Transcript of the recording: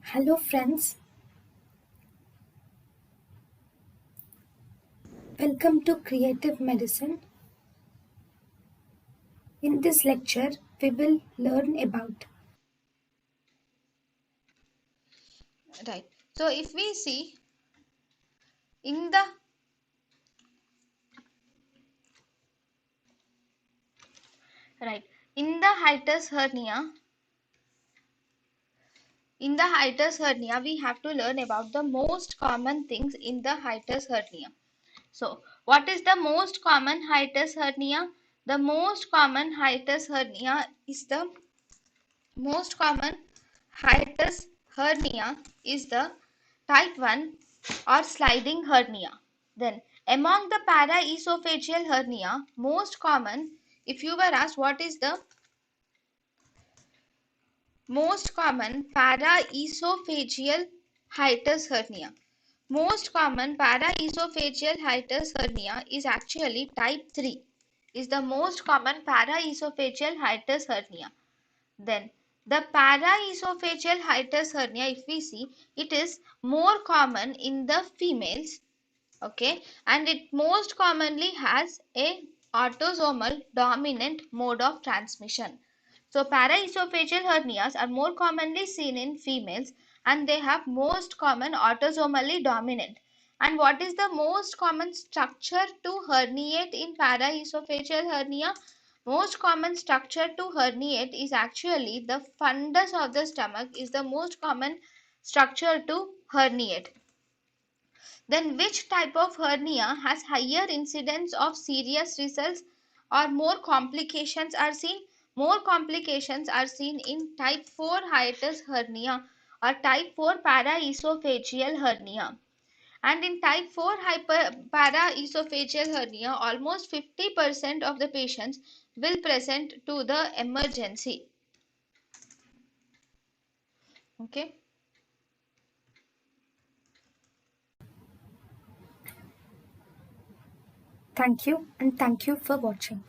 Hello friends, welcome to Creative Medicine. In this lecture, we will learn about Right. So if we see in the right in the hiatus hernia, we have to learn about the most common things in the hiatus hernia. So what is the most common hiatus hernia? The most common hiatus hernia is the most common hiatus hernia is the type 1 or sliding hernia. Then among the paraesophageal hernia, most common, if you were asked what is the most common paraesophageal hiatus hernia, most common paraesophageal hiatus hernia is actually type 3, is the most common paraesophageal hiatus hernia. Then the paraesophageal hiatus hernia, if we see, it is more common in the females, okay, and it most commonly has a autosomal dominant mode of transmission. So paraesophageal hernias are more commonly seen in females and they have most common autosomally dominant. And what is the most common structure to herniate in paraesophageal hernia? Most common structure to herniate is actually the fundus of the stomach is the most common structure to herniate. Then which type of hernia has higher incidence of serious results or more complications are seen? More complications are seen in type 4 hiatus hernia or type 4 paraesophageal hernia. And in type 4 paraesophageal hernia, almost 50% of the patients will present to the emergency. Okay. thank you and thank you for watching.